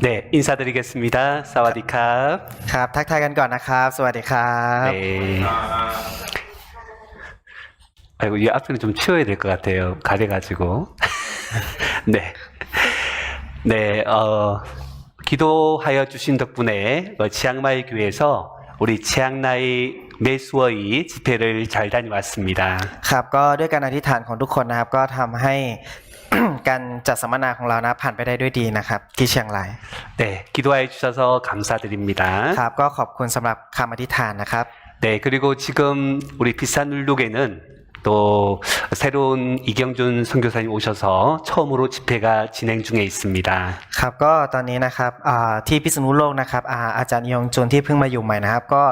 네, 인사드리겠습니다. 사와디캅. ครับทักทายกันก่อนนะครับสวัสดีครับ 네. 아이고, 이 앞에는 좀 치워야 될 것 같아요. 가려가지고. 네. 네, 기도하여 주신 덕분에 치앙마이 교회에서 우리 치앙나이 매수어이 집회를 잘 다녀왔습니다. ครับก็ด้วยการอธิษฐานของทุกคนนะครับก็ทำให้ การจัดสัมมนาของเรานะผ่านไปได้ด้วยดีนะครับที่เชียงราย 네, 기도해 주셔서 감사드립니다. ครับก็ขอบคุณสำหรับคำอธิษฐานนะครับ 네, 그리고 지금 우리 비싼눌룩에는 또 새로운 이경준 선교사님 오셔서 처음으로 집회가 진행 중에 있습니다. ครับก็ตอนนี้นะครับที่พิษณุโลกนะครับอาจารย์ยงจุนที่เพิ่งมาอยู่ใหม่นะครับก็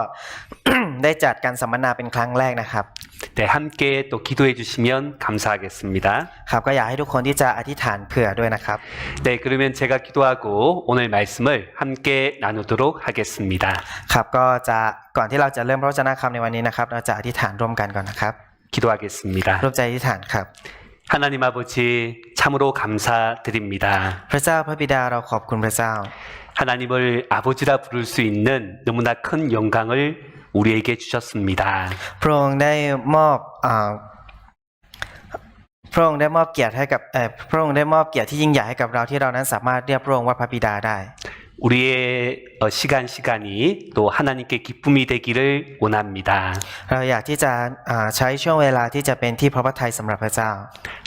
ได้จัดการสัมมนาเป็นครั้งแรกนะครับ 네, 함께 또 기도해 주시면 감사하겠습니다. ครับก็อยากให้ทุกคนที่จะอธิษฐานเผื่อด้วยนะครับ 네, 그러면 제가 기도하고 오늘 말씀을 함께 나누도록 하겠습니다. ครับก็จะก่อนที่เราจะเริ่มพระวจนะคำในวันนี้นะครับเราจะอธิษฐานร่วมกันก่อนนะครับ 기도하겠습니다. ร่วมใจอธิษฐานครับ 하나님 아버지 참으로 감사드립니다. พระเจ้าพระบิดาเราขอบคุณพระเจ้า 하나님을 아버지라 부를 수 있는 너무나 큰 영광을 우리에게 주셨습니다. พระองค์ได้มอบพระองค์ได้มอบเกียรติให้กับพระองค์ได้มอบเกียรติที่ยิ่งใหญ่ให้กับเราที่เรานั้นสามารถเรียกพระองค์ว่าพระบิดาได้ 우리의 시간이 또 하나님께 기쁨이 되기를 원합니다. เราอยากที่จะใช้ช่วงเวลาที่จะเป็นที่พระทัยสำหรับพระเจ้า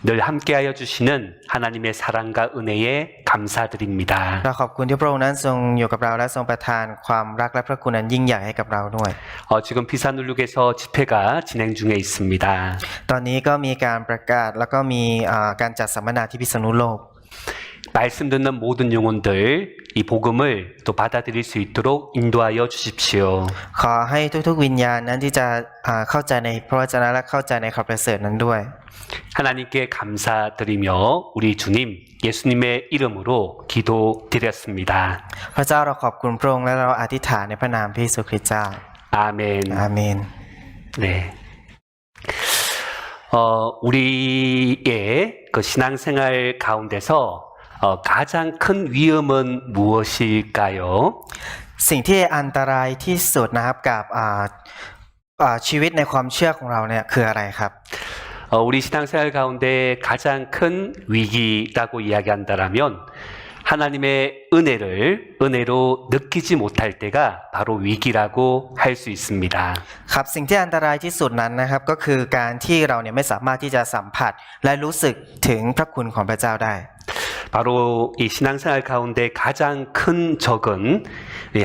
늘 함께하여 주시는 하나님의 사랑과 은혜에 감사드립니다. เราขอบคุณที่พระองค์นั้นทรงอยู่กับเราและทรงประทานความรักและพระคุณนั้นยิ่งใหญ่ให้กับเราด้วย 지금 비산울룩에서 집회가 진행 중에 있습니다. ตอนนี้ก็มีการประกาศแล้วก็มีการจัดสัมมนาที่พิษณุโลก 말씀 듣는 모든 영혼들 이 복음을 또 받아들일 수 있도록 인도하여 주십시오. ขอให้ทุกๆวิญญาณนั้นที่จะเข้าใจในพระวจนะและเข้าใจในข่าวประเสริฐนั้นด้วย 하나님께 감사드리며 우리 주님 예수님의 이름으로 기도드렸습니다. พระเจ้าเราขอบคุณพระองค์และเราอธิษฐานในพระนามพระเยซูคริสต์เจ้า 아멘. อาเมน 네. 우리의 그 신앙생활 가운데서 가장 큰 위험은 무엇일까요? สิ่งที่อันตรายที่สุดนะครับกับชีวิตในความเชื่อของเราเนี่ยคืออะไรครับ 우리 신앙생활 가운데 가장 큰 위기라고 이야기한다라면 하나님의 은혜로 느끼지 못할 때가 바로 위기라고 할 수 있습니다. ครับสิ่งที่อันตรายที่สุดนั้นนะครับก็คือการที่เราเนี่ยไม่สามารถที่จะสัมผัสและรู้สึกถึงพระคุณของพระเจ้าได้ 바로 이 신앙생활 가운데 가장 큰 적은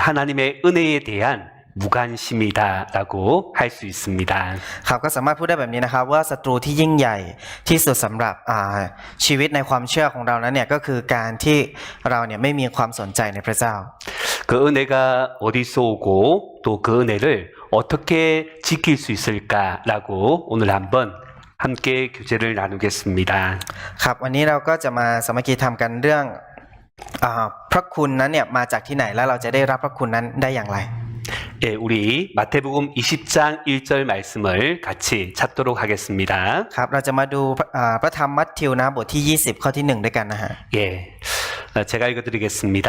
하나님의 은혜에 대한 무관심이다라고 할 수 있습니다. ครับก็สามารถพูดได้แบบนี้นะครับว่าศัตรูที่ยิ่งใหญ่ที่สุดสำหรับชีวิตในความเชื่อของเรานั้นเนี่ยก็คือการที่เราเนี่ยไม่มีความสนใจในพระเจ้า 그 은혜가 어디서 오고 또 그 은혜를 어떻게 지킬 수 있을까라고 오늘 한번 함께 교제를 나누겠습니다. ครับวันนี้เราก็จะมาสามัคคีธรรมกันเรื่องพระคุณนั้นเนี่ยมาจากที่ไหนและเราจะได้รับพระคุณนั้นได้อย่างไร 예, 우리 마태복음 20장 1절 말씀을 같이 찾도록 하겠습니다. ครับเราจะมาดูพระธรรมมัทธิวนะบทที่20ข้อที่1ด้วยกันนะฮะ 예, 제가 읽어드리겠습니다.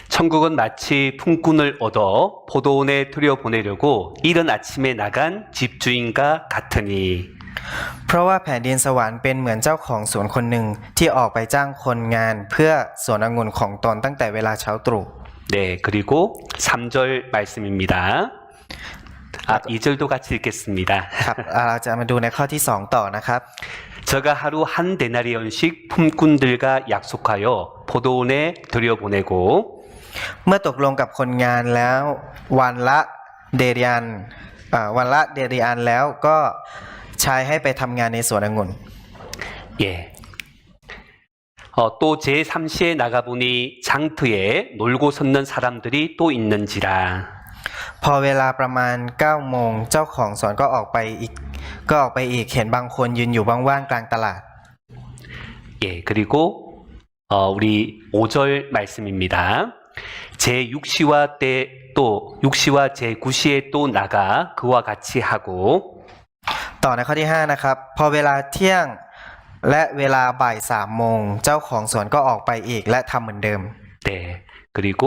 천국은 마치 품꾼을 얻어 포도원에 들여보내려고 이른 아침에 나간 집주인과 같으니 เพราะว่าแผ่นดินสวรรค์เป็นเหมือนเจ้าของสวนคนหนึ่งที่ออกไปจ้างคนงานเพื่อสวนองุ่นของตนตั้งแต่เวลาเช้าตรู่ 네, 그리고 3절 말씀입니다. 2절도 같이 읽겠습니다. ครับเราจะมาดูในข้อที่2ต่อนะครับ 저가 하루 한 데나리온씩 품꾼들과 약속하여 포도원에 들여보내고 เมื่อตกลงกับคนงานแล้ววันละเดริอันแล้วก็ใช้ให้ไปทำงานในสวนองุ่น 예. 또 제3시에 나가보니 장터에 놀고 섰는 사람들이 또 있는지라 พอเวลาประมาณ 9 โมงเจ้าของสวนก็ออกไปอีกเห็นบางคนยืนอยู่ว่างๆกลางตลาด 예, 그리고 우리 5절 말씀입니다. 제6시와 제9시에 또 나가 그와 같이 하고 ต่อในข้อที่5นะครับพอเวลาเที่ยงและเวลาบ่าย3 โมงเจ้าของสวนก็ออกไปอีกและทำเหมือนเดิม 네, 네. 그리고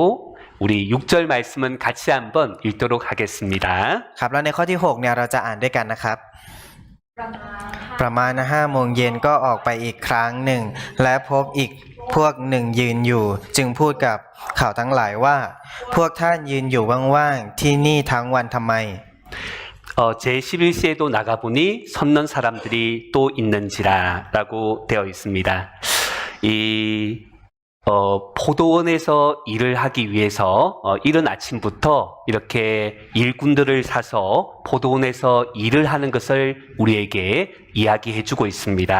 우리 6절 말씀은 같이 한번 읽도록 하겠습니다. ครับแล้วในข้อที่6เนี่ยเราจะอ่านด้วยกันนะครับ ประมาณ5 โมงเย็นก็ออกไปอีกครั้งหนึ่ง และพบอีกพวกหนึ่งยืนอยู่ จึงพูดกับเขาทั้งหลายว่า พวกท่านยืนอยู่ว่างๆที่นี่ทั้งวันทำไม 제11시에도 나가보니 섰는 사람들이 또 있는지라라고 되어 있습니다. 포도원에서 일을 하기 위해서 이른 아침부터 이렇게 일꾼들을 사서 포도원에서 일을 하는 것을 우리에게 이야기해주고 있습니다.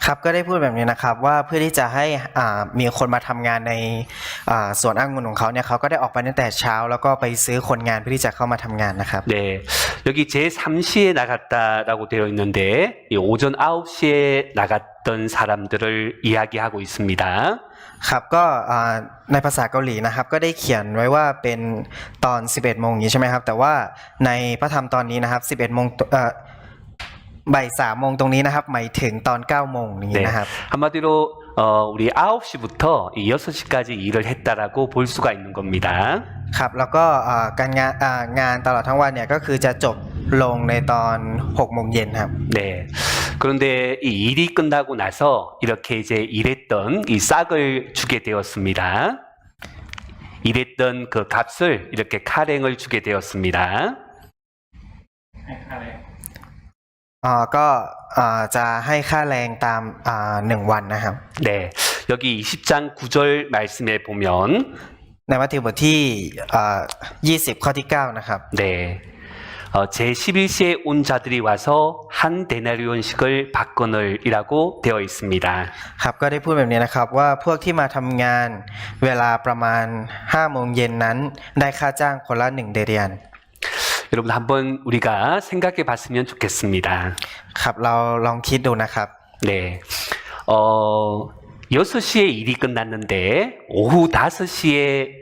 ครับก็ได้พูดแบบนี้นะครับว่าเพื่อที่จะให้มีคนมาทำงานในสวนองุ่นของเขาเนี่ยเขาก็ได้ออกไปตั้งแต่เช้าแล้วก็ไปซื้อคนงานเพื่อที่จะเข้ามาทำงานนะครับ 네, 여기 제3시에 나갔다라고 되어 있는데 이 오전 9시에 나갔던 사람들을 이야기하고 있습니다. ครับก็ในภาษาเกาหลีนะครับก็ได้เขียนไว้ว่าเป็นตอน 11 โมงนี้ใช่ไหมครับแต่ว่าในพระธรรมตอนนี้นะครับ 11 โมงบ่าย 3 โมงตรงนี้นะครับหมายถึงตอน 9 โมงนี้ 네, นะครับ 한마디로 우리 9시부터 6시까지 일을 했다라고 볼 수가 있는 겁니다. ครับแล้วก็การงานตลอดทั้งวันเนี่ยก็คือจะจบลงในตอน 6 โมงเย็นครับ 네. 그런데 이 일이 끝나고 나서 이렇게 이제 일했던 이 싹을 주게 되었습니다. 일했던 그 값을 이렇게 카랭을 주게 되었습니다. ก็จะให้ค่าแรงตาม1 วันนะครับ 네. 여기 20장 9절 말씀에 보면 ในมัทธิวบทที่20 ข้อที่ 9 นะครับ 네. 제11시에 온 자들이 와서 한 데나리온씩을 받거늘이라고 되어 있습니다. ครับก็ได้พูดแบบนี้นะครับว่าพวกที่มาทำงานเวลาประมาณ 5 โมงเย็นนั้นได้ค่าจ้างคนละ1 เดเรียน 여러분 한번 우리가 생각해 봤으면 좋겠습니다. ครับเราลองคิดดูนะครับ 네. 6시에 일이 끝났는데 오후 5시에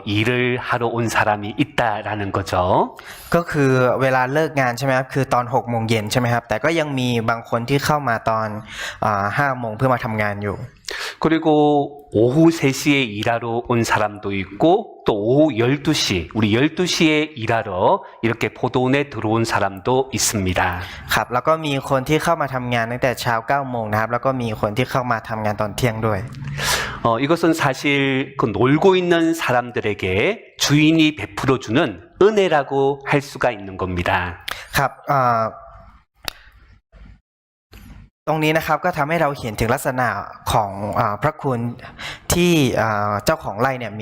일을 하러 온 사람이 있다라는 거죠. ก็คือเวลาเลิกงานใช่ไหมครับคือตอน 6 โมงเย็นใช่ไหมครับแต่ก็ยังมีบางคนที่เข้ามาตอน5 โมงเพื่อมาทำงานอยู่ 그리고 오후 3시에 일하러 온 사람도 있고 또 오후 12시, 우리 12시에 일하러 이렇게 포도원에 들어온 사람도 있습니다. ครับแล้วก็มีคนที่เข้ามาทำงานตั้งแต่เช้า 9 โมงนะครับแล้วก็มีคนที่เข้ามาทำงานตอนเที่ยงด้วย 이것은 사실 그 놀고 있는 사람들에게 주인이 베풀어주는 은혜라고 할 수가 있는 겁니다. ครับตรงนี้นะครับก็ทำให้เราเห็นถึงลักษณะของพระคุณที่เจ้าของไร่เนี่ย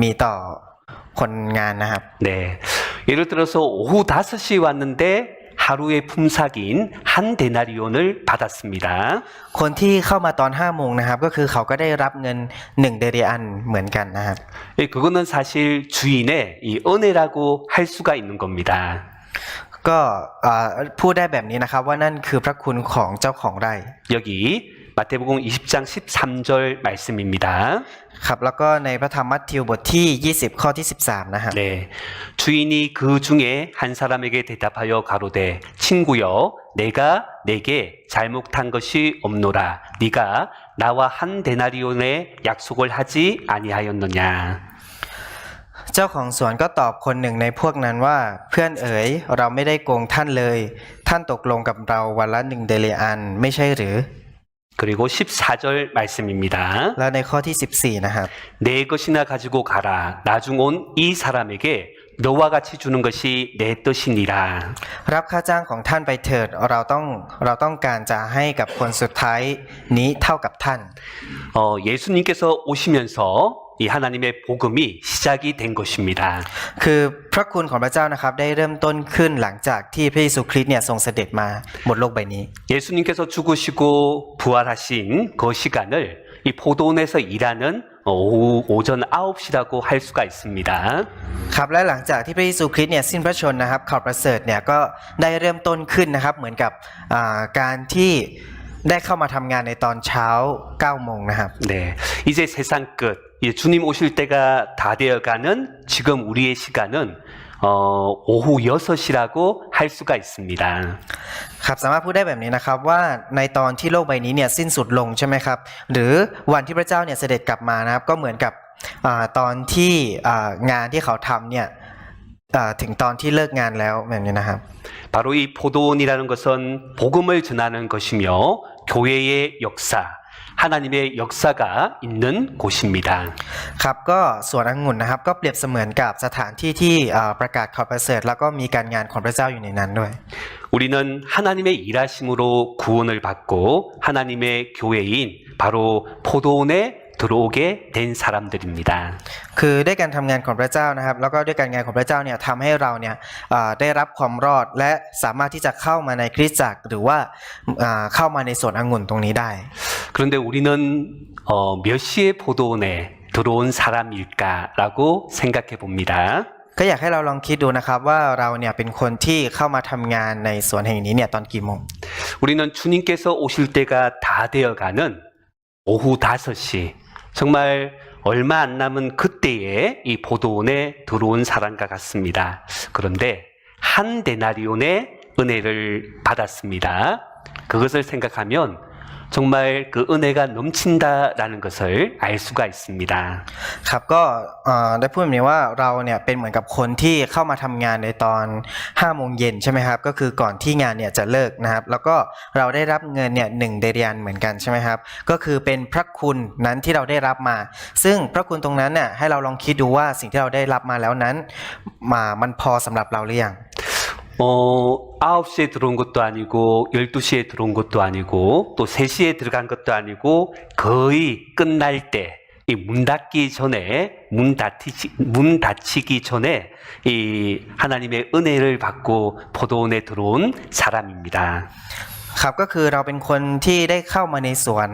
มีต่อคนงานนะครับ 네. 예를 들어서 오후 5시에 왔는데 하루의 품삯인 한 데나리온을 받았습니다. คนที่เข้ามาตอน 5 โมงนะครับก็คือเขาก็ได้รับเงิน1 เดเรียนเหมือนกันนะครับ 예, 그거는 사실 주인의 이 은혜라고 할 수가 있는 겁니다. ก็พูดได้แบบนี้นะครับว่านั่นคือพระคุณของเจ้าของไร่ 여기 마태복음 20장 13절 말씀입니다. ครับแล้วก็ในพระธรรมมัทธิวบทที่20 ข้อที่ 13 นะครับ 네, 주인이 그 중에 한 사람에게 대답하여 가로되 친구여 내가 내게 잘못한 것이 없노라 네가 나와 한 데나리온의 약속을 하지 아니하였느냐. เจ้าของสวนก็ตอบคนหนึ่งในพวกนั้นว่าเพื่อนเอ๋ยเราไม่ได้โกงท่านเลยท่านตกลงกับเราวันละ1 เดเรียนไม่ใช่หรือ 그리고 14절 말씀입니다. และในข้อที่ 14 นะครับ 내 것이나 가지고 가라 나중 온 이 사람에게 너와 같이 주는 것이 내 뜻이니라. รับค่าจ้างของท่านไปเถิดเราต้องการจะให้กับคนสุดท้ายนี้เท่ากับท่าน 예수님께서 오시면서 이 하나님의 복음이 시작이 된 것입니다. คือพระคุณของพระเจ้านะครับได้เริ่มต้นขึ้นหลังจากที่พระเยซูคริสต์เนี่ยทรงเสด็จมาบนโลกใบนี้ 예수님께서 죽으시고 부활하신 그 시간을 이 포도원에서 일하는 오전 9시라고 할 수가 있습니다. ครับและหลังจากที่พระเยซูคริสต์เนี่ยสิ้นพระชนม์นะครับข่าวประเสริฐเนี่ยก็ได้เริ่มต้นขึ้นนะครับเหมือนกับการที่ได้เข้ามาทำงานในตอนเช้า 9 โมงนะครับ 네, 이제 세상 끝, 이제 주님 오실 때가 다 되어가는 지금 우리의 시간은 오후 6시라고 할 수가 있습니다. ครับสามารถพูดได้แบบนี้นะครับว่าในตอนที่โลกใบนี้เนี่ยสิ้นสุดลงใช่ไหมครับหรือวันที่พระเจ้าเนี่ยเสด็จกลับมานะครับก็เหมือนกับ ตอนที่งานที่เขาทำเนี่ยถึงตอนที่เลิกงานแล้วแบบนี้นะครับ 바로 이 포도원이라는 것은 복음을 전하는 것이며 교회의 역사, 하나님의 역사가 있는 곳입니다. ครับก็สวนองุ่นนะครับก็เปรียบเสมือนกับสถานที่ที่ประกาศข่าวประเสริฐแล้วก็มีการงานของพระเจ้าอยู่ในนั้นด้วย 우리는 하나님의 일하심으로 구원을 받고 하나님의 교회인 바로 포도원에 들어오게 된 사람들입니다. คือด้วยการทำงานของพระเจ้านะครับแล้วก็ด้วยการงานของพระเจ้าเนี่ยทำให้เราเนี่ยได้รับความรอดและสามารถที่จะเข้ามาในคริสตจักรหรือว่าเข้ามาในสวนองุ่นตรงนี้ได้ 그런데 우리는 몇 시에 포도원에 들어온 사람일까라고 생각해 봅니다. ก็อยากให้เราลองคิดดูนะครับว่าเราเนี่ยเป็นคนที่เข้ามาทำงานในสวนแห่งนี้เนี่ยตอนกี่โมง 우리는 주님께서 오실 때가 다 되어가는 오후 5시 정말 얼마 안 남은 그때에 이 포도원에 들어온 사람과 같습니다. 그런데 한 데나리온의 은혜를 받았습니다. 그것을 생각하면 정말 그 은혜가 넘친다라는 것을 알 수가 있습니다. ครับก็ได้พูดแบบนี้ว่าเราเนี่ยเป็นเหมือนกับคนที่เข้ามาทำงานในตอน5โมงเย็นใช่ไหมครับก็คือก่อนที่งานเนี่ยจะเลิกนะครับแล้วก็เราได้รับเงินเนี่ย1เดเรียนเหมือนกันใช่ไหมครับก็คือเป็นพระคุณนั้นที่เราได้รับมา ซึ่งพระคุณตรงนั้นเนี่ยให้เราลองคิดดูว่าสิ่งที่เราได้รับมาแล้วนั้นมันพอสำหรับเราหรือยัง 9시에 들어온 것도 아니고 12시에 들어온 것도 아니고 또 3시에 들어간 것도 아니고 거의 끝날 때 이 문 닫기 전에 문 닫히기 전에 이 하나님의 은혜를 받고 포도원에 들어온 사람입니다. ครับก็คือเราเป็นคนที่ได้เข้ามาในสวน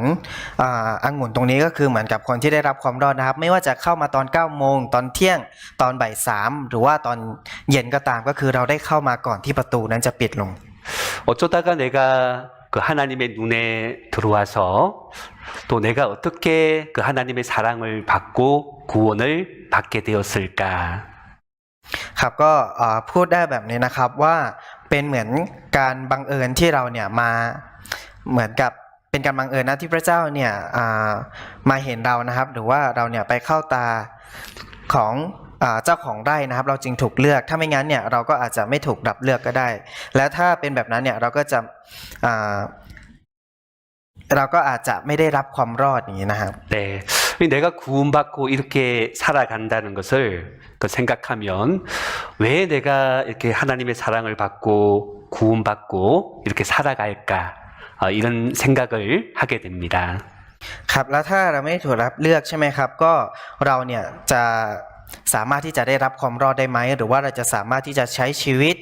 องุ่นตรงนี้ก็คือเหมือนกับคนที่ได้รับความรอดนะครับไม่ว่าจะเข้ามาตอน9โมงตอนเที่ยงตอนบ่าย3หรือว่าตอนเย็นก็ตามก็คือเราได้เข้ามาก่อนที่ประตูนั้นจะปิดลง 어쩌다가 내가 그 하나님의 눈에 들어와서 또 내가 어떻게 그 하나님의 사랑을 받고 구원을 받게 되었을까? ครับก็พูดได้แบบนี้นะครับว่าเป็นเหมือนการบังเอิญที่เราเนี่ยมาเหมือนกับเป็นการบังเอิญนะที่พระเจ้าเนี่ยมาเห็นเรานะครับหรือว่าเราเนี่ยไปเข้าตาของเจ้าของไร่นะครับเราจึงถูกเลือกถ้าไม่งั้นเนี่ยเราก็อาจจะไม่ถูกรับเลือกก็ได้และถ้าเป็นแบบนั้นเนี่ยเราก็อาจจะไม่ได้รับความรอดอย่างนี้นะครับ 네, 내가 구원받고 이렇게 살아간다는 것을 생각하면 왜 내가 이렇게 하나님의 사랑을 받고 구원받고 이렇게 살아갈까 이런 생각을 하게 됩니다. ครับแล้วถ้าเราไม่ถูกรับเลือกใช่ไหมครับก็เราเนี่ยจะสามารถที่จะได้รับความรอดได้ไหมหรือว่าเราจะสามารถที่จะใช้ชีวิต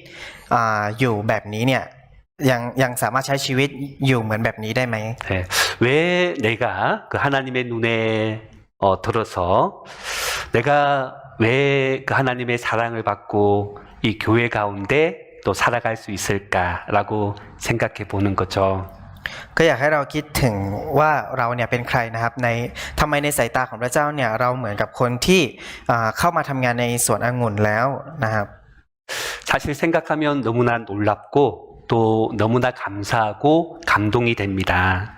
อยู่แบบนี้เนี่ยยังสามารถใช้ชีวิตอยู่เหมือนแบบนี้ได้ไหม 네, 왜 내가 그 하나님의 눈에 들어서 내가 왜 그 하나님의 사랑을 받고 이 교회 가운데 또 살아갈 수 있을까라고 생각해 보는 거죠. ก็อยากให้เราคิดถึงว่าเราเนี่ยเป็นใครนะครับทำไมในสายตาของพระเจ้าเนี่ยเราเหมือนกับคนที่เข้ามาทำงานในสวนองุ่นแล้วนะครับ 사실 생각하면 너무나 놀랍고 또 너무나 감사하고 감동이 됩니다.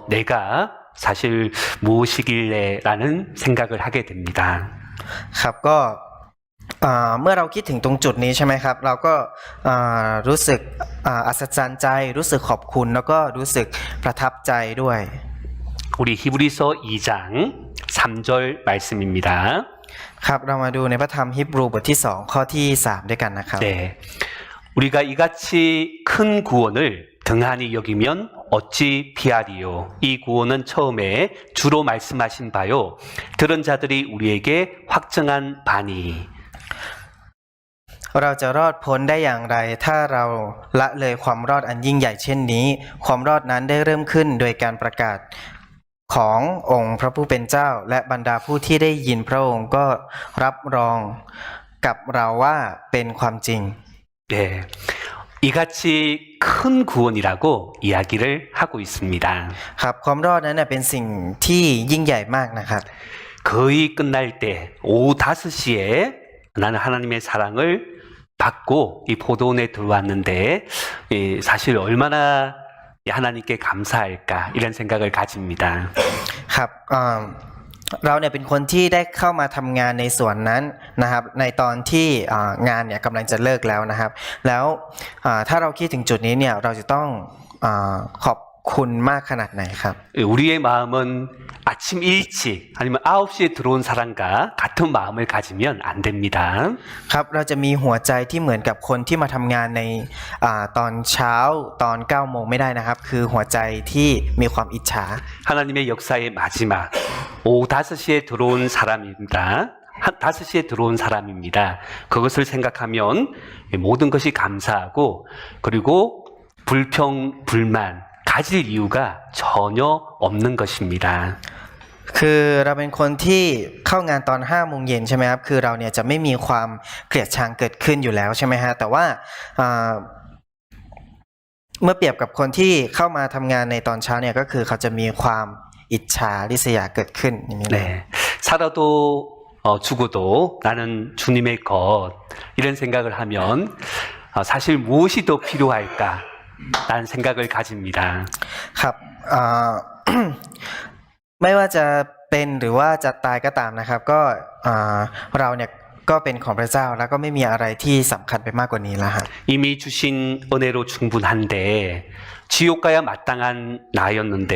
내가 사실 무엇이길래라는 생각을 하게 됩니다. ครับก็เมื่อเราคิดถึงตรงจุดนี้ใช่ไหมครับเราก็รู้สึกอัศจรรย์ใจรู้สึกขอบคุณแล้วก็รู้สึกประทับใจด้วย 우리 히브리서 2장 3절 말씀입니다. ครับเรามาดูในพระธรรมฮีบรูบทที่2ข้อที่3ด้วยกันนะครับ 네, 우리가 이같이 큰 구원을 등한히 여기면 어찌 피하리요. 이 구원은 처음에 주로 말씀하신 바요. 들은 자들이 우리에게 확정한 바니. เราจะรอดพ้นได้อย่างไรถ้าเราละเลยความรอดอันยิ่งใหญ่เช่นนี้ความรอดนั้นได้เริ่มขึ้นโดยการประกาศขององค์พระผู้เป็นเจ้าและบรรดาผู้ที่ได้ยินพระองค์ก็รับรองกับเราว่าเป็นความจริง 네, 이같이 큰 구원이라고 이야기를 하고 있습니다. ครับความรอดนั้นเป็นสิ่งที่ยิ่งใหญ่มากนะครับ 거의 끝날 때 오후 5시에 나는 하나님의 사랑을 받고 이 포도원에 들어왔는데 사실 얼마나 하나님께 감사할까 이런 생각을 가집니다. ครับ เราเนี่ยเป็นคนที่ได้เข้ามาทำงานในส่วนนั้นนะครับในตอนที่งานเนี่ยกำลังจะเลิกแล้วนะครับแล้วถ้าเราคิดถึงจุดนี้เนี่ยเราจะต้องขอบคุณมากขนาดไหนครับ 우리의 마음은 아침 일찍 아니면 9시에 들어온 사람과 같은 마음을 가지면 안 됩니다. ครับเราจะมีหัวใจที่เหมือนกับคนที่มาทำงานในตอนเช้าตอน9โมงไม่ได้นะครับคือหัวใจที่มีความอิจฉา 하나님의 역사의 마지막 오후 5시에 들어온 사람입니다. 5시에 들어온 사람입니다. 그것을 생각하면 모든 것이 감사하고 그리고 불평, 불만 가질 이유가 전혀 없는 것입니다. คือเราเป็นคนที่เข้างานตอน5โมงเย็นใช่ไหมครับคือเราเนี่ยจะไม่มีความเกลียดชังเกิดขึ้นอยู่แล้วใช่ไหมฮะแต่ว่าเมื่อเปรียบกับคนที่เข้ามาทำงานในตอนเช้าเนี่ยก็คือเขาจะมีความอิจฉาริษยาเกิดขึ้นอย่างนี้เลย 네, 살아도 죽어도 나는 주님의 것 이런 생각을 하면 사실 무엇이 더 필요할까? 라는 생각을 가집니다. ครับไม่ว่าจะเป็นหรือว่าจะตายก็ตามนะครับก็เราเนี่ยก็เป็นของพระเจ้าแล้วก็ไม่มีอะไรที่สำคัญไปมากกว่านี้แล้วฮะ 이미 주신 은혜로 충분한데 지옥 가야 마땅한 나였는데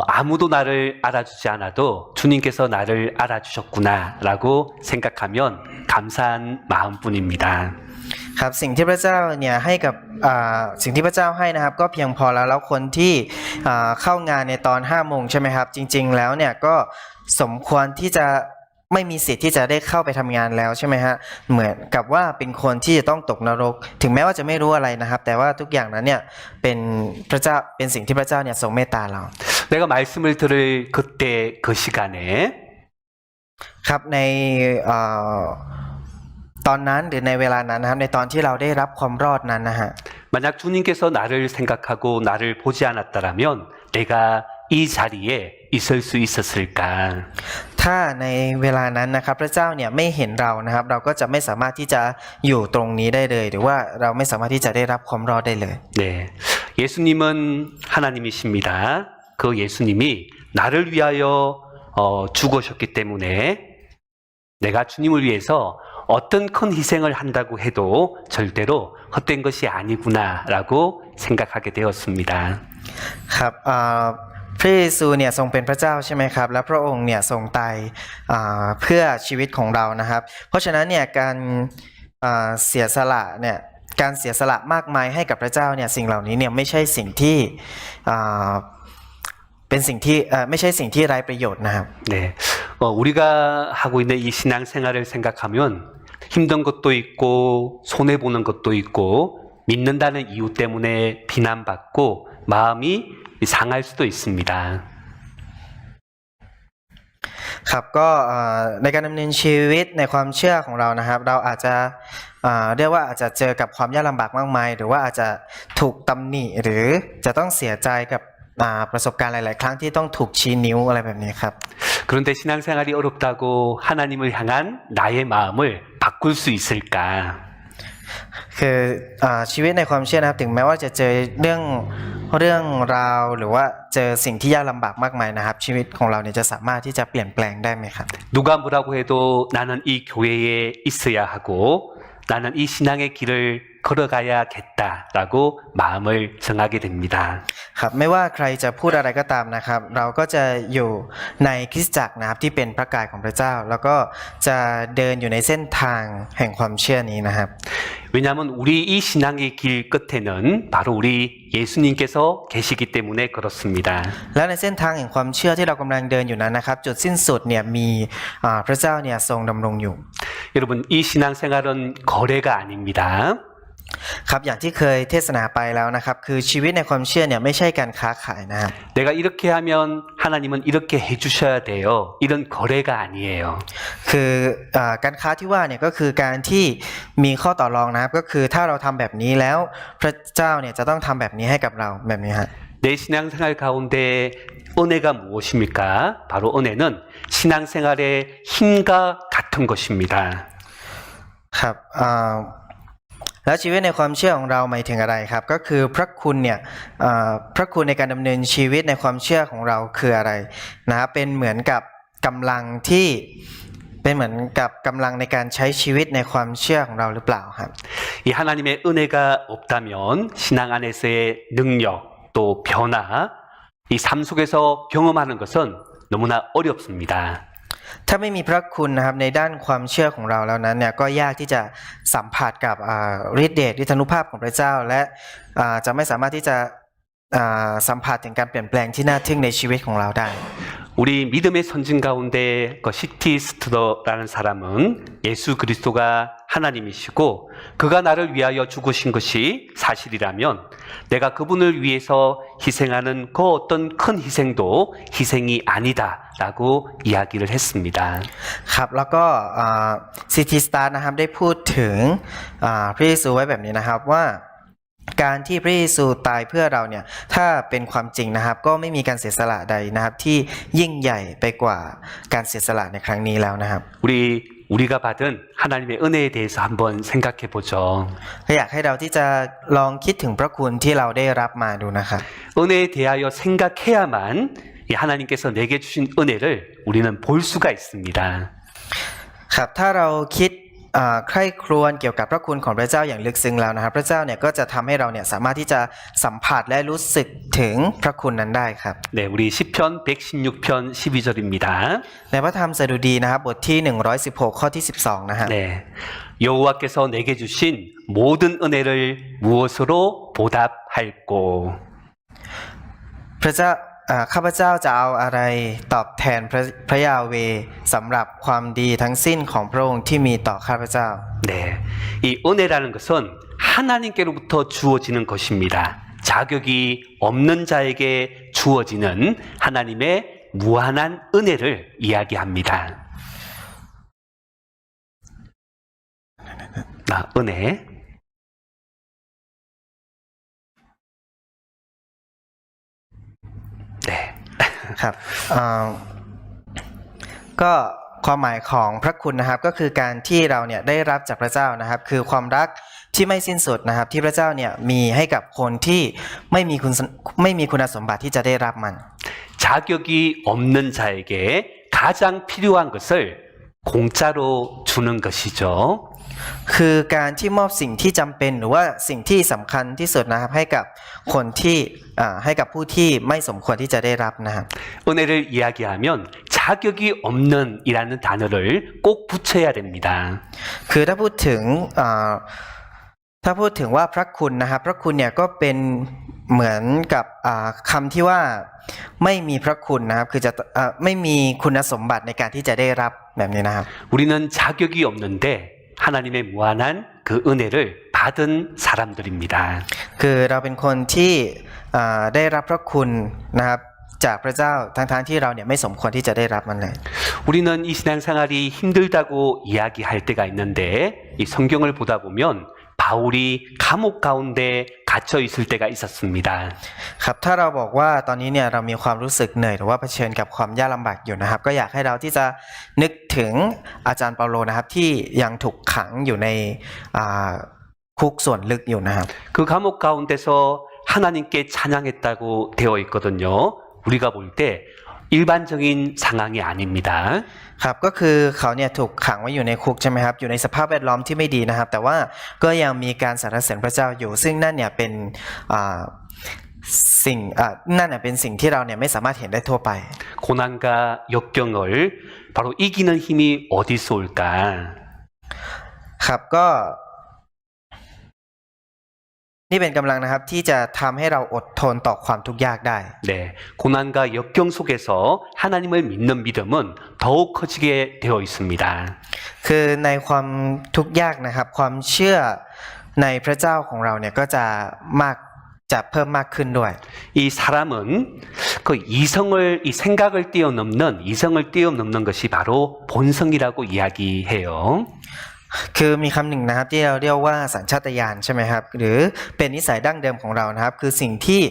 아무도 나를 알아주지 않아도 주님께서 나를 알아주셨구나라고 생각하면 감사한 마음뿐입니다. ครับสิ่งที่พระเจ้าเนี่ยให้กับสิ่งที่พระเจ้าให้นะครับก็เพียงพอแล้วคนที่เข้างานในตอน5โมงใช่ไหมครับจริงๆแล้วเนี่ยก็สมควรที่จะไม่มีสิทธิ์ที่จะได้เข้าไปทำงานแล้วใช่ไหมฮะเหมือนกับว่าเป็นคนที่จะต้องตกนรกถึงแม้ว่าจะไม่รู้อะไรนะครับแต่ว่าทุกอย่างนั้นเนี่ยเป็นพระเจ้าเป็นสิ่งที่พระเจ้าเนี่ยทรงเมตตาเรา 내가 말씀을 들을 그때 그 시간에 ครับในตอนนั้นหรือในเวลานั้นนะครับในตอนที่เราได้รับความรอดนั้นนะฮะ 만약 주님께서 나를 생각하고 나를 보지 않았더라면 내가 이 자리에 있을 수 있었을까? ถ้าในเวลานั้นนะครับพระเจ้าเนี่ยไม่เห็นเรานะครับเราก็จะไม่สามารถที่จะอยู่ตรงนี้ได้เลยหรือว่าเราไม่สามารถที่จะได้รับความรอดได้เลย 네, 예수님은 하나님이십니다. 그 예수님이 나를 위하여 죽으셨기 때문에 내가 주님을 위해서 어떤 큰 희생을 한다고 해도 절대로 헛된 것이 아니구나라고 생각하게 되었습니다. ครับพระเยซูเนี่ยทรงเป็นพระเจ้าใช่ไหมครับและพระองค์เนี่ยทรงตายเพื่อชีวิตของเรานะครับเพราะฉะนั้นเนี่ยการเสียสละเนี่ยการเสียสละมากมายให้กับพระเจ้าเนี่ยสิ่งเหล่านี้เนี่ยไม่ใช่สิ่งที่เป็นสิ่งที่ไม่ใช่สิ่งที่ไร้ประโยชน์นะครับ 네, 우리가 하고 있는 이 신앙생활을 생각하면 힘든 것도 있고 손해 보는 것도 있고 믿는다는 이유 때문에 비난받고 마음이 상할 수도 있습니다. ครับก็ในการดำเนินชีวิตในความเชื่อของเรานะครับเราอาจจะเรียกว่าอาจจะเจอกับความยากลำบากมากมายหรือว่าอาจจะถูกตำหนิหรือจะต้องเสียใจกับประสบการณ์หลายๆครั้งที่ต้องถูกชี้นิ้วอะไรแบบนี้ครับ 그런데 신앙생활이 어렵다고 하나님을 향한 나의 마음을 바꿀 수 있을까? คือชีวิตในความเชื่อนะครับถึงแม้ว่าจะเจอเรื่องราวหรือว่าเจอสิ่งที่ยากลำบากมากมายนะครับชีวิตของเราเนี่ยจะสามารถที่จะเปลี่ยนแปลงได้ไหมครับ 누가 뭐라고 해도 나는 이 교회에 있어야 하고 나는 이 신앙의 길을 걸어가야겠다라고 마음을 정하게 됩니다. ครับไม่ว่าใครจะพูดอะไรก็ตามนะครับเราก็จะอยู่ในคริสตจักรนะครับที่เป็นพระกายของพระเจ้าแล้วก็จะเดินอยู่ในเส้นทางแห่งความเชื่อนี้นะครับ 왜냐하면 우리 이 신앙의 길 끝에는 바로 우리 예수님께서 계시기 때문에 그렇습니다. และในเส้นทางแห่งความเชื่อที่เรากำลังเดินอยู่นั้นนะครับจุดสิ้นสุดเนี่ยมีพระเจ้าเนี่ยทรงดำรงอยู่ 여러분 이 신앙생활은 거래가 아닙니다. ครับอย่างที่เคยเทศนาไปแล้วนะครับคือชีวิตในความเชื่อเนี่ยไม่ใช่การค้าขายนะครับ 내가 이렇게 하면 하나님은 이렇게 해주셔야 돼요. 이런 거래가 아니에요. คือการค้าที่ว่าเนี่ยก็คือการที่มีข้อต่อรองนะครับก็คือถ้าเราทำแบบนี้แล้วพระเจ้าเนี่ยจะต้องทำแบบนี้ให้กับเราแบบนี้ฮะ 내 신앙생활 가운데 은혜가 무엇입니까? 바로 은혜는 신앙생활의 힘과 같은 것입니다. ครับแล้วชีวิตในความเชื่อของเราหมายถึงอะไรครับก็คือพระคุณเนี่ยพระคุณในการดำเนินชีวิตในความเชื่อของเราคืออะไรนะครับเป็นเหมือนกับ กำลังที่เป็นเหมือนกับกำลังในการใช้ชีวิตในความเชื่อของเราหรือเปล่าครับ 이 하나님의 은혜가 없다면 신앙 안에서의 능력 또 변화 이 삶 속에서 경험하는 것은 너무나 어렵습니다. ถ้าไม่มีพระคุณนะครับในด้านความเชื่อของเราแล้วนั้นเนี่ยก็ยากที่จะสัมผัสกับฤทธิเดชฤทธานุภาพของพระเจ้าและจะไม่สามารถที่จะสัมผัสถึงการเปลี่ยนแปลงที่น่าทึ่งในชีวิตของเราได้ 우리 믿음의 선진 가운데 시티 스트더라는 사람은 예수 그리스도가 하나님이시고 그가 나를 위하여 죽으신 것이 사실이라면 내가 그분을 위해서 희생하는 그 어떤 큰 희생도 희생이 아니다라고 이야기를 했습니다. ครับแล้วก็ซิตี้สตาร์นะครับได้พูดถึงพระเยซูไว้แบบนี้นะครับว่าการที่พระเยซูตายเพื่อเราเนี่ยถ้าเป็นความจริงนะครับก็ไม่มีการเสียสละใดนะครับที่ยิ่งใหญ่ไปกว่าการเสียสละในครั้งนี้แล้วนะครับ 우리가 받은 하나님의 은혜에 대해서 한번 생각해 보죠. ก็อยากให้เราที่จะลองคิดถึงพระคุณที่เราได้รับมาดูนะครับ 은혜에 대하여 생각해야만 이 하나님께서 내게 주신 은혜를 우리는 볼 수가 있습니다. ครับถ้าเราคิดใคร่ครวญเกี่ยวกับพระคุณของพระเจ้าอย่างลึกซึ้งแล้วนะครับพระเจ้าเนี่ยก็จะทำให้เราเนี่ยสามารถที่จะสัมผัสและรู้สึกถึงพระคุณนั้นได้ครับ 네, 우리 시편 116편 12절입니다. ในพระธรรมสดุดีนะครับบทที่116ข้อที่12นะครับ 네. 여호와께서 내게 주신 모든 은혜를 무엇으로 보답할꼬? พระเจ้าข้าพเจ้าจะเอาอะไรตอบแทนพระยาเวสำหรับความดีทั้งสิ้นของพระองค์ที่มีต่อข้าพเจ้า 네. 이 은혜라는 것은 하나님께로부터 주어지는 것입니다. 자격이 없는 자에게 주어지는 하나님의 무한한 은혜를 이야기합니다. 은혜. 네. ครับก็ความหมายของพระคุณนะครับก็คือการที่เราเนี่ยได้รับจากพระเจ้านะครับคือความรักที่ไม่สิ้นสุดนะครับที่พระเจ้าเนี่ยมีให้กับคนที่ไม่มีคุณสมบัติที่จะได้รับมัน 자격이 없는 자에게 가장 필요한 것을 공짜로 주는 것이죠. คือการที่มอบสิ่งที่จำเป็นหรือว่าสิ่งที่สำคัญที่สุดนะครับให้กับคนที่ให้กับผู้ที่ไม่สมควรที่จะได้รับนะครับ 은혜를 이야기하면 자격이 없는 이라는 단어를 꼭 붙여야 됩니다. คือถ้าพูดถึงว่าพระคุณนะครับพระคุณเนี่ยก็เป็นเหมือนกับคำที่ว่าไม่มีพระคุณนะครับคือจะไม่มีคุณสมบัติในการที่จะได้รับแบบนี้นะครับ 우리는 자격이 없는데 하나님의 무한한 그 은혜를 받은 사람들입니다. คือเราเป็นคนที่ได้รับพระคุณนะครับจากพระเจ้าทั้งที่เราเนี่ยไม่สมควรที่จะได้รับมันเลย 우리는 이 신앙생활이 힘들다고 이야기할 때가 있는데 이 성경을 보다 보면 바울이 감옥 가운데 갇혀 있을 때가 있었습니다. ครับถ้าเราบอกว่าตอนนี้เนี่ยเรามีความรู้สึกเหนื่อยหรือว่าเผชิญกับความยากลำบากอยู่นะครับก็อยากให้เราที่จะนึกถึงอาจารย์เปาโลนะครับที่ยังถูกขังอยู่ในคุกส่วนลึกอยู่นะครับ 그 감옥 가운데서 하나님께 찬양했다고 되어 있거든요. 우리가 볼 때 일반적인 상황이 아닙니다. ครับก็คือเขาเนี่ยถูกขังไว้อยู่ในคุกใช่ไหมครับอยู่ในสภาพแวดล้อมที่ไม่ดีนะครับแต่ว่าก็ยังมีการสรรเสริญพระเจ้าอยู่ซึ่งนั่นเนี่ยเป็นสิ่งที่เราเนี่ยไม่สามารถเห็นได้ทั่วไป 고난과 역경을 바로 이기는 힘이 어디서 올까? ครับก็นี่เป็นกำลังนะครับที่จะทำให้เราอดทนต่อความทุกข์ยากได้ 네, 고난과 역경 속에서 하나님을 믿는 믿음은 더욱 커지게 되어 있습니다. คือในความทุกข์ยากนะครับความเชื่อในพระเจ้าของเราเนี่ยก็จะเพิ่มมากขึ้นด้วย 이 사람은 그 이 생각을 뛰어넘는 것이 바로 본성이라고 이야기해요. คือมีคำหนึ่งนะครับที่เราเรียกว่าสัญชาตญาณใช่ไหมครับหรือเป็นนิสัยดั้งเดิมของเรานะครับคือสิ่งที่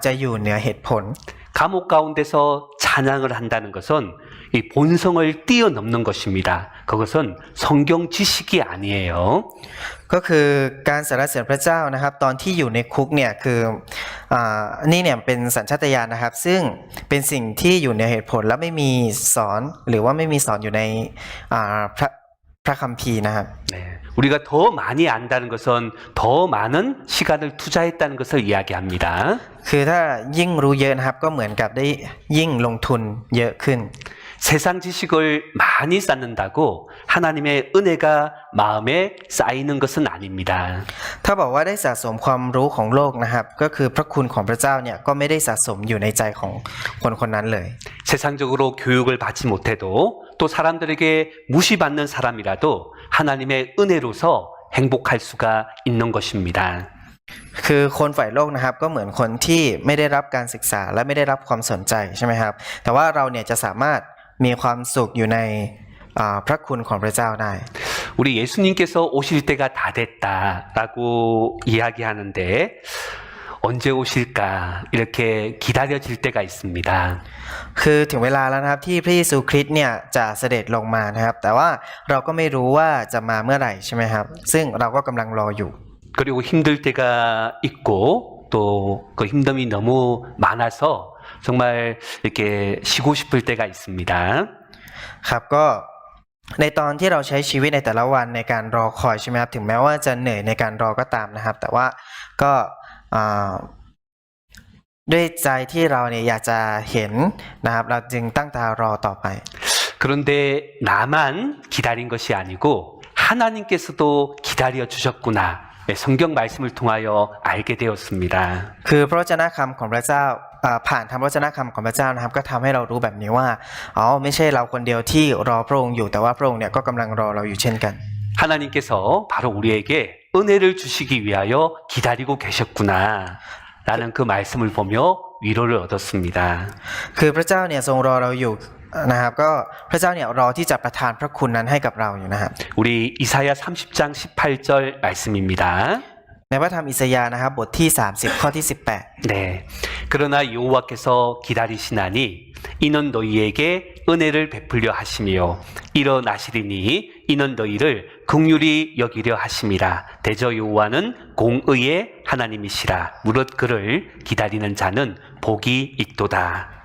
จะอยู่เหนือเหตุผล 감옥 가운데서 찬양을 한다는 것은 이 본성을 뛰어넘는 것입니다. 그것은 성경 지식이 아니에요. ก็คือการสรรเสริญพระเจ้านะครับตอนที่อยู่ในคุกเนี่ยคือนี่เนี่ยเป็นสัญชาตญาณนะครับซึ่งเป็นสิ่งที่อยู่ในเหตุผลและไม่มีสอนหรือว่าไม่มีสอนอยู่ในพระคัมภีร์นะครับ 네, 우리가 더 많이 안다는 것은 더 많은 시간을 투자했다는 것을 이야기합니다. คือถ้ายิ่งรู้เยอะนะครับก็เหมือนกับได้ยิ่งลงทุนเยอะขึ้น 세상 지식을 많이 쌓는다고 하나님의 은혜가 마음에 쌓이는 것은 아닙니다. ถ้าบอกว่าได้สะสมความรู้ของโลกนะครับก็คือพระคุณของพระเจ้าเนี่ยก็ไม่ได้สะสมอยู่ในใจของคนคนนั้นเลย 세상적으로 교육을 받지 못해도 또 사람들에게 무시받는 사람이라도 하나님의 은혜로서 행복할 수가 있는 것입니다. คือคนฝ่ายโลกนะครับก็เหมือนคนที่ไม่ได้รับการศึกษาและไม่ได้รับความสนใจใช่ไหมครับแต่ว่าเราเนี่ยจะสามารถมีความสุขอยู่ในพระคุณของพระเจ้าได้ 우리 예수님께서 오실 때가 다 됐다라고 이야기하는데 언제 오실까 이렇게 기다려질 때가 있습니다. คือถึงเวลาแล้วนะครับที่พระเยซูคริสต์เนี่ยจะเสด็จลงมานะครับแต่ว่าเราก็ไม่รู้ว่าจะมาเมื่อไหร่ใช่ไหมครับซึ่งเราก็กำลังรออยู่ 그리고 힘들 때가 있고 또 그 힘듦이 너무 많아서 정말 이렇게 쉬고 싶을 때가 있습니다. ครับก็ในตอนที่เราใช้ชีวิตในแต่ละวันในการรอคอยใช่ไหมครับถึงแม้ว่าจะเหนื่อยในการรอก็ตามนะครับแต่ว่าก็ด้วยใจที่เราเนี่ยอยากจะเห็นนะครับเราจึงตั้งตารอต่อไป 그런데 나만 기다린 것이 아니고 하나님께서도 기다려 주셨구나. 네, 성경 말씀을 통하여 알게 되었습니다. คือพระวจนะคำของพระเจ้าผ่านทางพระวจนะคำของพระเจ้านะครับก็ทำให้เรารู้แบบนี้ว่าไม่ใช่เราคนเดียวที่รอพระองค์อยู่แต่ว่าพระองค์เนี่ยก็กำลังรอเราอยู่เช่นกัน 하나님께서 바로 우리에게 은혜를 주시기 위하여 기다리고 계셨구나. 라는 그 말씀을 보며 위로를 얻었습니다. คือพระเจ้าเนี่ยทรงรอเราอยู่นะครับก็พระเจ้าเนี่ยรอที่จะประทานพระคุณนั้นให้กับเราอยู่นะครับ 우리 이사야 30장 18절 말씀입니다. ในพระธรรมอิสยาห์นะครับบทที่30ข้อที่18 네. 그러나 여호와께서 기다리시나니 이는 너희에게 은혜를 베풀려 하시며 일어나시리니 이는 너희를 긍휼히 여기려 하심이라. 대저 여호와는 공의의 하나님이시라. 무릇 그를 기다리는 자는 복이 있도다.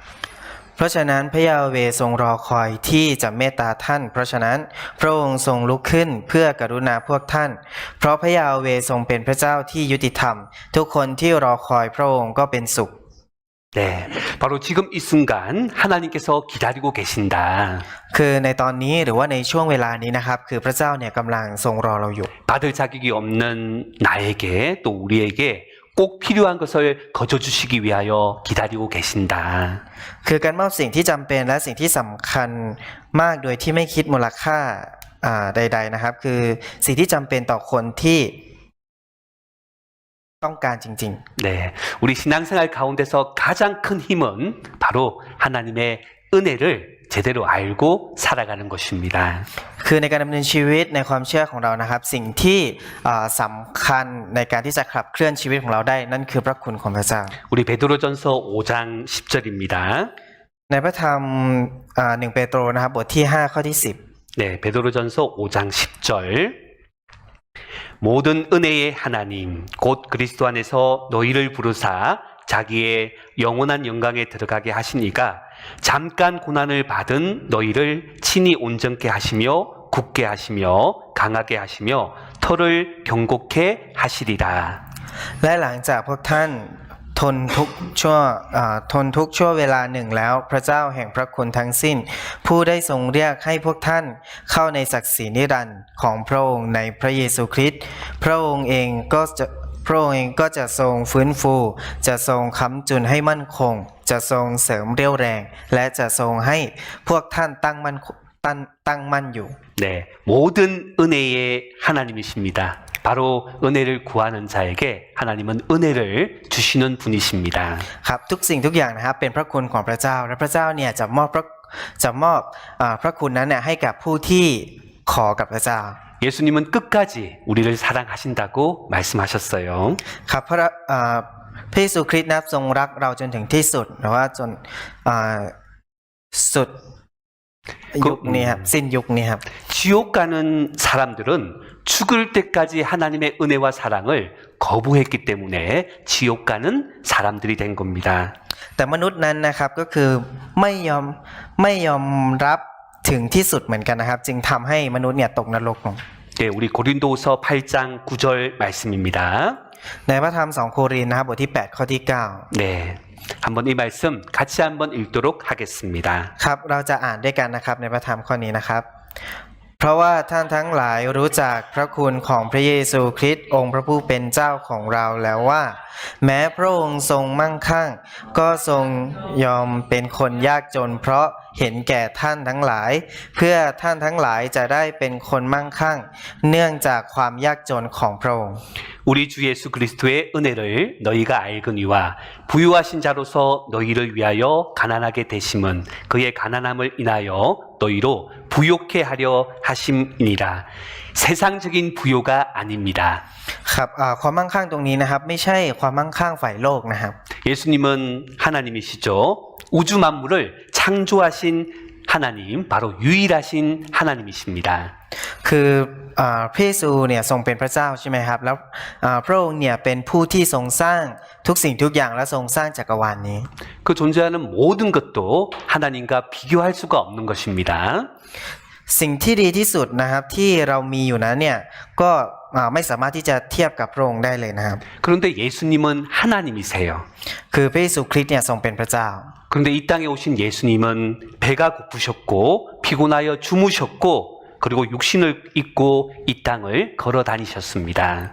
เพราะฉะนั้นพระยาเวห์ทรงรอคอยที่จะเมตตาท่านเพราะฉะนั้นพระองค์ทรงลุกขึ้นเพื่อกรุณาพวกท่านเพราะพระยาเวห์ทรงเป็นพระเจ้าที่ยุติธรรมทุกคนที่รอคอยพระองค์ก็เป็นสุข 네, 바로 지금 이 순간 하나님께서 기다리고 계신다. คือในตอนนี้หรือว่าในช่วงเวลานี้นะครับคือพระเจ้าเนี่ยกำลังทรงรอเราอยู่ 받을 자격이 없는 나에게 또 우리에게 꼭 필요한 것을 거저주시기 위하여 기다리고 계신다. คือการมอบสิ่งที่จำเป็นและสิ่งที่สำคัญมากโดยที่ไม่คิดมูลค่าใดๆนะครับคือสิ่งที่จำเป็นต่อคนที่ต้องการจริง 네, 우리 신앙생활 가운데서 가장 큰 힘은 바로 하나님의 은혜를 제대로 알고 살아가는 것입니다. ๆคือในการดำเนินชีวิตในความเชื่อของเรานะครับสิ่งที่สำคัญในการที่จะขับเคลื่อนชีวิตของเราได้นั่นคือพระคุณของพระเจ้า 우리 베드로전서 5장 10절입니다. ในพระธรรม1เปโตรนะครับบทที่5ข้อที่10 네, 베드로전서 5장 10절. 모든 은혜의 하나님 곧 그리스도 안에서 너희를 부르사 자기의 영원한 영광에 들어가게 하시니가 잠깐 고난을 받은 너희를 친히 온전케 하시며 굳게 하시며 강하게 하시며 터를 경고케 하시리라. และหลังจากพวกท่านทนทุกข์ชั่วเวลาหนึ่งแล้วพระเจ้าแห่งพระคุณทั้งสิ้น ผู้ได้ทรงเรียกให้พวกท่านเข้าในศักดิ์ศรีนิรันดร์ของพระองค์ในพระเยซูคริสต์พระองค์เองก็จะทรงฟื้นฟูจะทรงค้ำจุนให้มั่นคงจะทรงเสริมเรี่ยวแรงและจะทรงให้พวกท่านตั้งมั่นอยู่ 네, 모든 은혜의 하나님이십니다. 바로 은혜를 구하는 자에게 하나님은 은혜를 주시는 분이십니다. ครับทุกสิ่งทุกอย่างนะครับเป็นพระคุณของพระเจ้าและพระเจ้าเนี่ยจะมอบพระคุณนั้นเนี่ยให้กับผู้ที่ขอกับพระเจ้า 예수님은 끝까지 우리를 사랑하신다고 말씀하셨어요. ครับพระเยซูคริสต์นะครับทรงรักเราจนถึงที่สุดหรือว่าจนสุด ยุคนี้ครับสิ้นยุคนี้ครับ 지옥 가는 사람들은 죽을 때까지 하나님의 은혜와 사랑을 거부했기 때문에 지옥 가는 사람들이 된 겁니다. แต่มนุษย์นั้นนะครับก็คือไม่ยอมรับถึงที่สุดเหมือนกันนะครับ จึงทำให้มนุษย์เนี่ยตกนรกลง 네, 우리 고린도후서 8장 9절 말씀입니다. ในพระธรรม2 โครินธ์นะครับบทที่ 8 ข้อที่ 9 네, 한번 이 말씀 같이 한번 읽도록 하겠습니다. ครับเราจะอ่านด้วยกันนะครับในพระธรรมข้อนี้นะครับ เพราะว่าท่านทั้งหลายรู้จักพระคุณของพระเยซูคริสต์องค์พระผู้เป็นเจ้าของเราแล้วว่า แม้พระองค์ทรงมั่งคั่ง ก็ทรงยอมเป็นคนยากจน เพราะเห็นแก่ท่านทั้งหลาย เพื่อท่านทั้งหลายจะได้เป็นคนมั่งคั่ง เนื่องจากความยากจนของพระองค์ 우리 주 예수 그리스도의 은혜를 너희가 알거니와 부유하신 자로서 너희를 위하여 가난하게 되심은 그의 가난함을 인하여 너희로 부욕해 하려 하심이니라. 세상적인 부요가 아닙니다. ครับความมั่งคั่งตรงนี้นะครับไม่ใช่ความมั่งคั่งฝ่ายโลกนะครับ 예수님은 하나님이시죠. 우주 만물을 창조하신 하나님, 바로 유일하신 하나님이십니다. คือพระเยซูเนี่ยทรงเป็นพระเจ้าใช่ไหมครับแล้วพระองค์เนี่ยเป็นผู้ที่ทรงสร้างทุกสิ่งทุกอย่างและทรงสร้างจักรวาลนี้ 그 존재하는 모든 것도 하나님과 비교할 수가 없는 것입니다. สิ่งที่ดีที่สุดนะครับที่เรามีอยู่นั้นเนี่ยก็ไม่สามารถที่จะเทียบกับพระองค์ได้เลยนะครับ 그런데 예수님은 하나님이세요. คือพระเยซูคริสต์เนี่ยทรงเป็นพระเจ้า 그런데 이 땅에 오신 예수님은 배가 고프셨고 피곤하여 주무셨고 그리고 육신을 입고 이 땅을 걸어 다니셨습니다.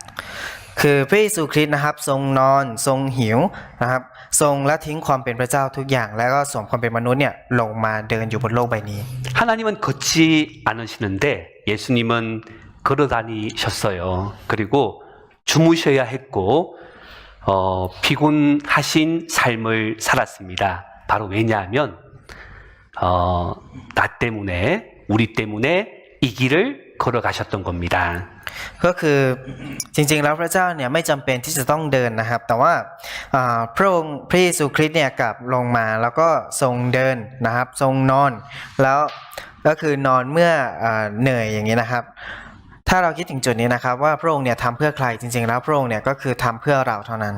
คือพระเยซูคริสต์นะครับทรงนอนทรงหิวนะครับทรงละทิ้งความเป็นพระเจ้าทุกอย่างแล้วก็สวมความเป็นมนุษย์เนี่ยลงมาเดินอยู่บนโลกใบนี้ 하나님은 걷지 않으시는데 예수님은 걸어 다니셨어요. 그리고 주무셔야 했고 피곤하신 삶을 살았습니다. 바로 왜냐하면 나 때문에 우리 때문에 이 길을 걸어가셨던 겁니다. ก็คือจริงๆแล้วพระเจ้าเนี่ยไม่จำเป็นที่จะต้องเดินนะครับ แต่ว่าพระองค์พระเยซูคริสต์เนี่ยกลับลงมาแล้วก็ทรงเดินนะครับทรงนอนแล้วก็คือนอนเมื่อเหนื่อยอย่างนี้นะครับ ถ้าเราคิดถึงจุดนี้นะครับว่าพระองค์เนี่ยทำเพื่อใครจริงๆแล้วพระองค์เนี่ยก็คือทำเพื่อเราเท่านั้น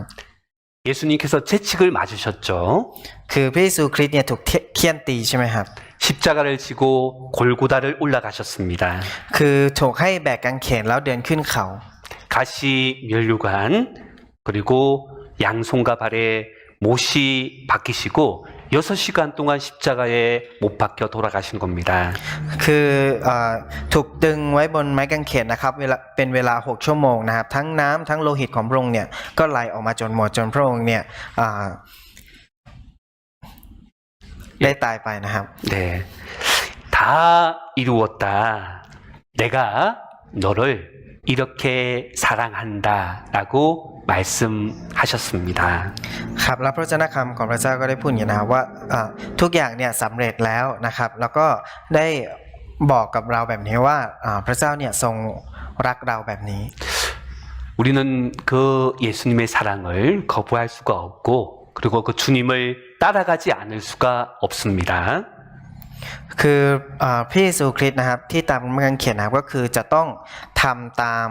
예수님께서 채찍을 맞으셨죠. คือพระเยซูคริสต์เนี่ยถูกเฆี่ยนตีใช่ไหมครับ 십자가를 지고 골고다를 올라가셨습니다. คือถูกให้แบกกางเขนแล้วเดินขึ้นเขา 가시 면류관 그리고 양손과 발에 못이 박히시고 6시간 동안 십자가에 못 박혀 돌아가신 겁니다. คือถูกดึงไว้บนไม้กางเขนนะครับเป็นเวลา6 ชั่วโมงนะครับทั้งน้ำทั้งโลหิตของพระองค์เนี่ยก็ไหลออกมาจนหมดจนพระองค์เนี่ยได้ตายไปนะครับ 네, 다 이루었다. 내가 너를 이렇게 사랑한다라고 말씀하셨습니다. ครับแล้วพระเจ้าคำของพระเจ้าก็ได้พูดอย่างนี้นะครับว่าทุกอย่างเนี่ยสำเร็จแล้วนะครับแล้วก็ได้บอกกับเราแบบนี้ว่าพระเจ้าเนี่ยทรงรักเราแบบนี้ 우리는 그 예수님의 사랑을 거부할 수가 없고 그리고 그 주님을 따라가지 않을 수가 없습니다. คือพระเยซูคริสต์นะครับที่ตามกางเขนนะครับก็คือจะต้องทำตาม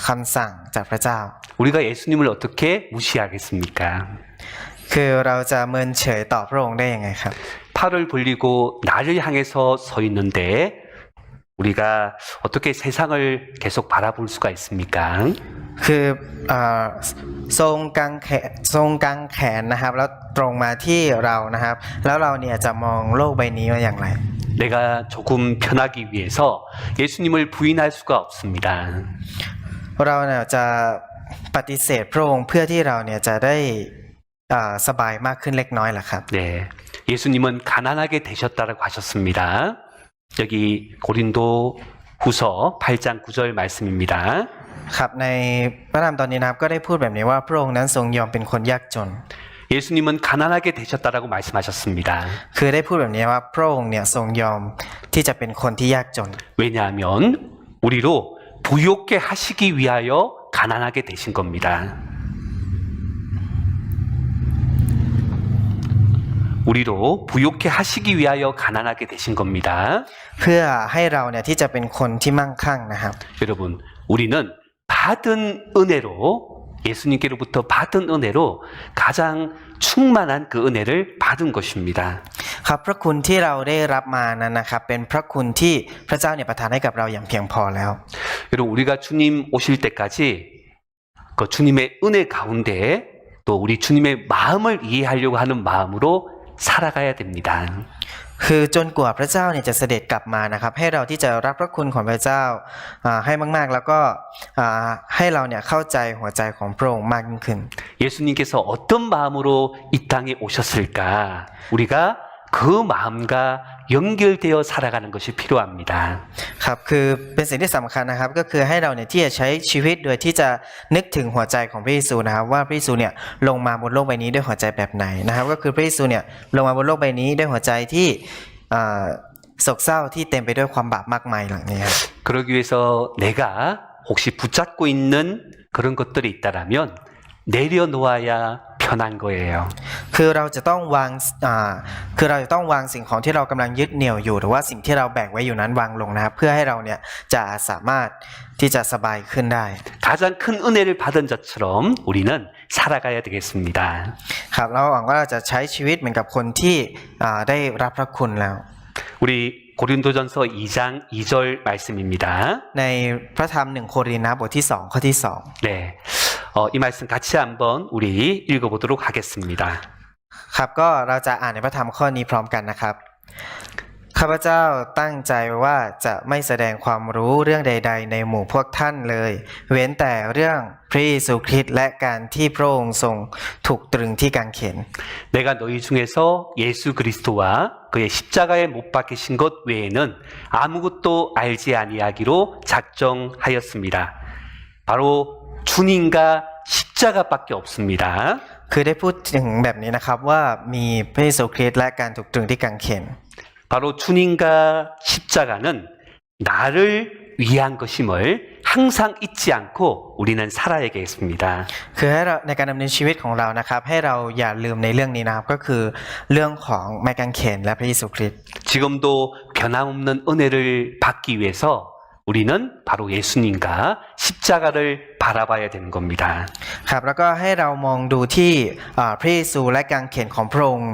คำสั่งจากพระเจ้า 우리가 예수님을 어떻게 무시하겠습니까? คือเราจะเมินเฉยต่อพระองค์ได้ยังไงครับ 팔을 벌리고 나를 향해서 서 있는데 우리가 어떻게 세상을 계속 바라볼 수가 있습니까? คือทรงกางแขนนะครับแล้วตรงมาที่เรานะครับแล้วเราเนี่ยจะมองโลกใบนี้ว่าอย่างไร 내가 조금 편하기 위해서 예수님을 부인할 수가 없습니다. เราเนี่ยจะปฏิเสธพระองค์เพื่อที่เราเนี่ยจะได้สบายมากขึ้นเล็กน้อยแหละครับ 네, 예수님은 가난하게 되셨다라고 하셨습니다. 여기 고린도 후서 8장 9절 말씀입니다. ครับในพระธรรมตอนนี้นะครับก็ได้พูดแบบนี้ว่าพระองค์นั้นทรงยอมเป็นคนยากจน 예수님은 가난하게 되셨다라고 말씀하셨습니다. คือได้พูดแบบนี้ว่าพระองค์เนี่ยทรงยอมที่จะเป็นคนที่ยากจน 왜냐하면 우리로 부욕게 하시기 위하여 가난하게 되신 겁니다. 우리로 부욕해 하시기 위하여 가난하게 되신 겁니다. เพื่อให้เราเนี่ยที่จะเป็นคนที่มั่งคั่งนะครับ 여러분, 우리는 받은 은혜로 예수님께로부터 받은 은혜로 가장 충만한 그 은혜를 받은 것입니다. ครับพระคุณที่เราได้รับมานั้นนะครับเป็นพระคุณที่พระเจ้าเนี่ยประทานให้กับเราอย่างเพียงพอแล้ว 여러분, 우리가 주님 오실 때까지 그 주님의 은혜 가운데 또 우리 주님의 마음을 이해하려고 하는 마음으로 살아가야 됩니다. คือจนกว่าพระเจ้าเนี่ยจะเสด็จกลับมานะครับให้เราที่จะรับพระคุณของพระเจ้าให้มากๆแล้วก็ให้เราเนี่ยเข้าใจหัวใจของพระองค์มากยิ่งขึ้น 예수님께서 어떤 마음으로 이 땅에 오셨을까? 우리가 그 마음과 연결되어 살아가는 것이 필요합니다. ครับคือเป็นสิ่งที่สำคัญนะครับก็คือให้เราเนี่ยที่จะใช้ชีวิตโดยที่จะนึกถึงหัวใจของพระเยซูนะครับว่าพระเยซูเนี่ยลงมาบนโลกใบนี้ด้วยหัวใจแบบไหนนะครับก็คือพระเยซูเนี่ยลงมาบนโลกใบนี้ด้วยหัวใจที่โศกเศร้าที่เต็มไปด้วยความบาปมากมายหลังนี้ครับ 그러기 위해서 내가 혹시 붙잡고 있는 그런 것들이 있다라면 내려놓아야 편한 거예요. คือเราจะต้องวางสิ่งของที่เรากำลังยึดเหนี่ยวอยู่หรือว่าสิ่งที่เราแบกไว้อยู่นั้นวางลงนะครับเพื่อให้เราเนี่ยจะสามารถที่จะสบายขึ้นได้ 가장 큰 은혜를 받은 자처럼 우리는 살아가야 되겠습니다. ครับเราหวังว่าเราจะใช้ชีวิตเหมือนกับคนที่ได้รับพระคุณแล้ว 우리 고린도전서 2장 2절 말씀입니다. ในพระธรรม1โครินธ์บทที่2ข้อที่ 네, 이 말씀 같이 한번 우리 읽어보도록 하겠습니다. 2ครับก็เราจะอ่านในพระธรรมข้อนี้พร้อมกันนะครับข้าพเจ้าตั้งใจว่าจะไม่แสดงความรู้เรื่องใดๆในหมู่พวกท่านเลยเว้นแต่เรื่องพระเยซูคริสต์และการที่พระองค์ทรงถูกตรึงที่กางเขน 내가 너희 중에서 예수 그리스도와 그의 십자가에 못 박히신 것 외에는 아무것도 알지 아니하기로 작정하였습니다. 바로 주님과 십자가밖에 없습니다. คือได้พูดถึงแบบนี้นะครับว่ามีพระเยซูคริสต์และการถูกตรึงที่กางเขน 바로 주님과 십자가는 나를 위한 것임을 항상 잊지 않고 우리는 살아야겠습니다. คือให้เราในการดำเนินชีวิตของเรานะครับให้เราอย่าลืมในเรื่องนี้นะครับก็คือเรื่องของไม้กางเขนและพระเยซูคริสต์ 지금도 변함없는 은혜를 받기 위해서 우리는 바로 예수님과 십자가를 바라봐야 되는 겁니다. ครับแล้วก็ให้เรามองดูที่พระเยซูและกางเขนของพระองค์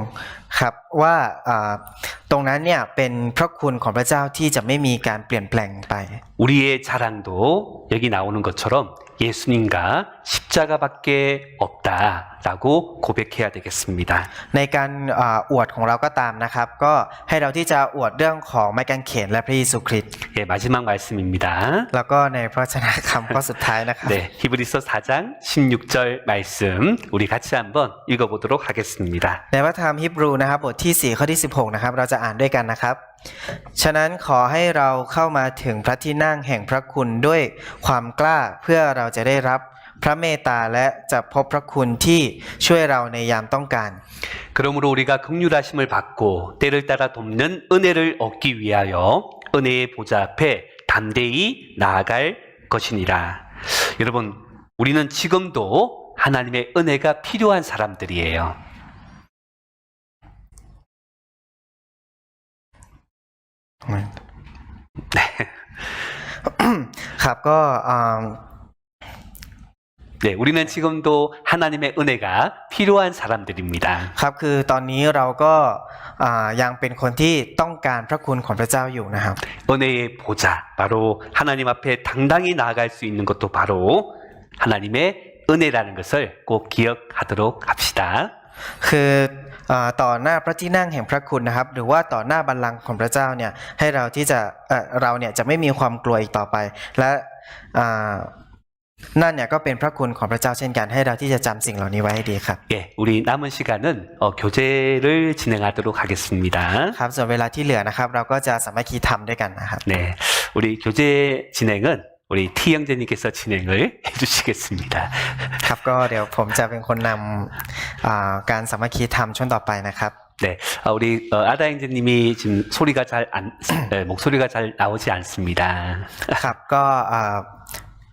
ครับว่าตรงนั้นเนี่ยเป็นพระคุณของพระเจ้าที่จะไม่มีการเปลี่ยนแปลงไป 우리의 자랑도 여기 나오는 것처럼 예수님과 십자가밖에 없다라고 고백해야 되겠습니다. ในการอวดของเราก็ตามนะครับก็ให้เราที่จะอวดเรื่องของไม้กางเขนและพระเยซูคริสต์ 예, 마지막 말씀입니다. แล้วก็ในพระวจนะคำข้อสุดท้ายนะครับ 네, 히브리서 4장 16절 말씀 우리 같이 한번 읽어보도록 하겠습니다. ในพระธรรมฮิบรูนะครับบทที่4ข้อที่16นะครับเราจะอ่านด้วยกันนะครับฉะนั้นขอให้เราเข้ามาถึงพระที่นั่งแห่งพระคุณด้วยความกล้าเพื่อเราจะได้รับพระเมตตาและจะพบพระคุณที่ช่วยเราในยามต้องการ 그러므로 우리가 긍휼하심을 받고 때를 따라 돕는 은혜를 얻기 위하여 은혜의 보좌 앞에 담대히 나아갈 것이니라. 여러분, 우리는 지금도 하나님의 은혜가 필요한 사람들이에요. 네. ครับก็ 네, 우리는 지금도 하나님의 은혜가 필요한 사람들입니다. ครับคือตอนนี้เราก็ยังเป็นคนที่ต้องการพระคุณของพระเจ้าอยู่นะครับ 은혜의 보좌, 바로 하나님 앞에 당당히 나아갈 수 있는 것도 바로 하나님의 은혜라는 것을 꼭 기억하도록 합시다. คือต่อหน้าพระที่นั่งแห่งพระคุณนะครับหรือว่าต่อหน้าบัลลังก์ของพระเจ้าเนี่ยให้เราที่จะเราเนี่ยจะไม่มีความกลัวอีกต่อไปและนั่นเนี่ยก็เป็นพระคุณของพระเจ้าเช่นกันให้เราที่จะจำสิ่งเหล่านี้ไว้ให้ดีครับ 예, 우리 남은 시간은 교제를 진행하도록 하겠습니다. ครับส่วนเวลาที่เหลือนะครับเราก็จะสามัคคีธรรมด้วยกันนะครับ 네, 우리 교제 진행은 우리 T 형제님께서 진행을 해주시겠습니다. ครับก็เดี๋ยวผมจะเป็นคนนำการสามัคคีธรรมช่วงต่อไปนะครับ 네, 우리 아다 형제님이 지금 목소리가 잘 나오지 않습니다. ครับก็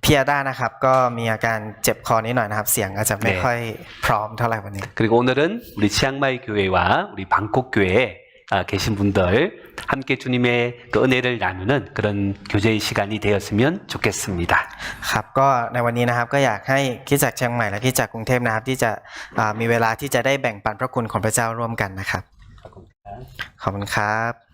พี่อาด้านะครับก็มีอาการเจ็บคอนิดหน่อยนะครับเสียงอาจจะไม่ค่อยพร้อมเท่าไหร่วันนี้ 그리고 오늘은 우리 치앙마이 교회와 우리 방콕 교회에 계신 분들 함께 주님의 그 은혜를 나누는 그런 교제의 시간이 되었으면 좋겠습니다. ครับก็ในวันนี้นะครับก็อยากให้คริสตจักรเชียงใหม่และคริสตจักรกรุงเทพนะครับที่จะมีเวลาที่จะได้แบ่งปันพระคุณของพระเจ้าร่วมกันนะครับขอบคุณครับ